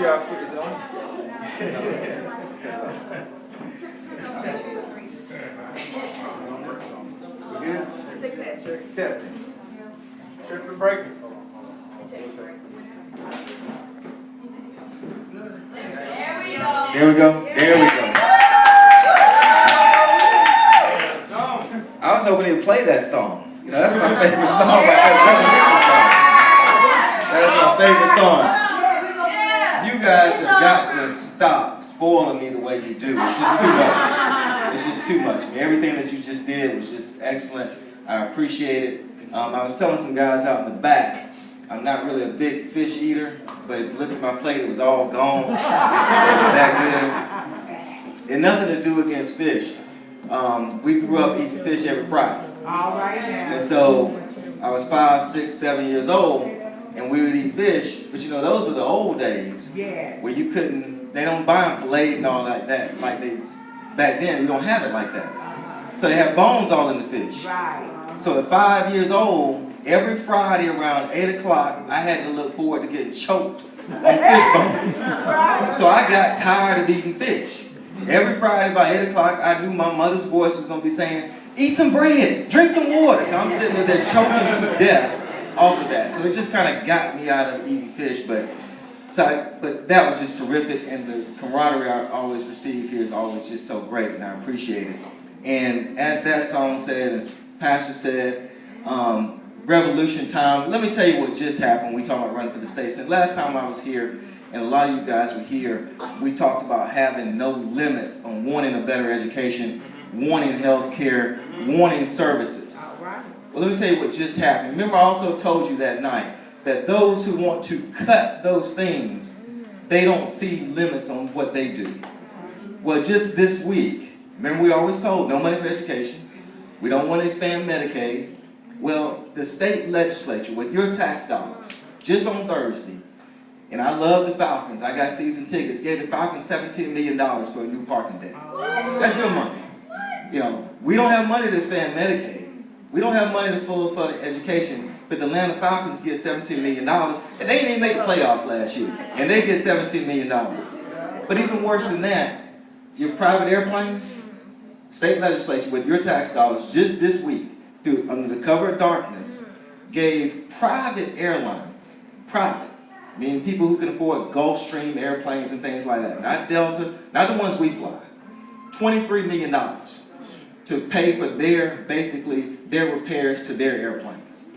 y'all put this on. We good? Testing. Tripping breaking. There we go. There we go. I was hoping he'd play that song. You know, that's my favorite song right there. That's my favorite song. You guys have got to stop spoiling me the way you do. It's just too much. It's just too much. I mean, everything that you just did was just excellent. I appreciate it. I was telling some guys out in the back, I'm not really a big fish eater, but look at my plate, it was all gone. That good. And nothing to do against fish. We grew up eating fish every Friday. All right now. And so I was 5, 6, 7 years old, and we would eat fish. But you know, those were the old days. Yeah. Where you couldn't, they don't buy them filleted and all like that. Like they, back then, you don't have it like that. So they have bones all in the fish. Right. So at 5 years old, every Friday around 8 o'clock, I had to look forward to getting choked on fish bones. So I got tired of eating fish. Every Friday by 8 o'clock, I knew my mother's voice was going to be saying, eat some bread, drink some water. And I'm sitting there choking to death off of that. So it just kind of got me out of eating fish. But that was just terrific. And the camaraderie I always receive here is always just so great. And I appreciate it. And as that song said, as Pastor said, revolution time. Let me tell you what just happened. We talked about running for the state. Since last time I was here, and a lot of you guys were here, we talked about having no limits on wanting a better education, wanting health care, wanting services. Well, let me tell you what just happened. Remember, I also told you that night that those who want to cut those things, they don't see limits on what they do. Well, just this week, remember we always told no money for education. We don't want to expand Medicaid. Well, the state legislature, with your tax dollars, just on Thursday, and I love the Falcons. I got season tickets. Gave the Falcons $17 million for a new parking deck. That's your money. You know, we don't have money to expand Medicaid. We don't have money to full fund education. But the Atlanta Falcons get $17 million, and they didn't even make the playoffs last year, and they get $17 million. But even worse than that, your private airplanes, state legislature with your tax dollars just this week, under the cover of darkness, gave private airlines, meaning people who can afford Gulfstream airplanes and things like that, not Delta, not the ones we fly, $23 million to pay for their repairs to their airplanes.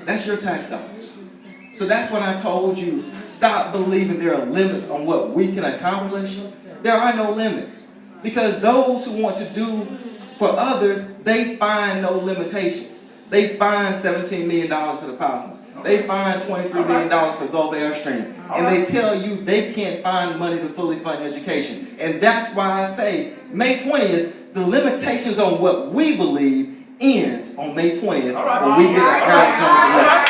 That's your tax dollars. So that's what I told you. Stop believing there are limits on what we can accomplish. There are no limits. Because those who want to do for others, they find no limitations. They find $17 million for the Falcons. They find $23 million for Gulf Airstream. And they tell you they can't find money to fully fund education. And that's why I say May 20th, the limitations on what we believe ends on May 20th when we get our Harold Jones election.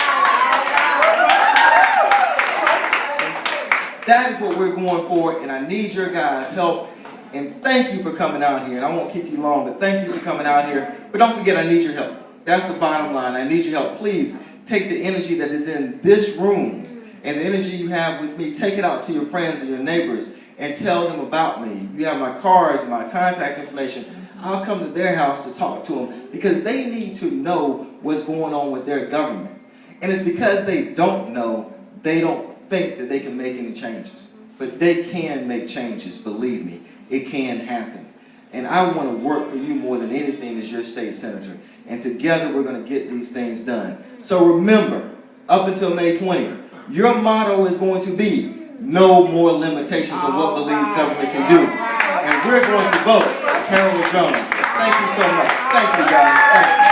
That is what we're going for, and I need your guys' help. And thank you for coming out here. And I won't keep you long, but thank you for coming out here. But don't forget, I need your help. That's the bottom line. I need your help. Please take the energy that is in this room and the energy you have with me, take it out to your friends and your neighbors and tell them about me. You have my cards and my contact information. I'll come to their house to talk to them because they need to know what's going on with their government. And it's because they don't know, they don't think that they can make any changes. But they can make changes, believe me. It can happen. And I want to work for you more than anything as your state senator. And together we're going to get these things done. So remember, up until May 20th, your motto is going to be no more limitations on what believe government can do. And we're going to vote for Harold Jones. Thank you so much. Thank you, guys. Thank you.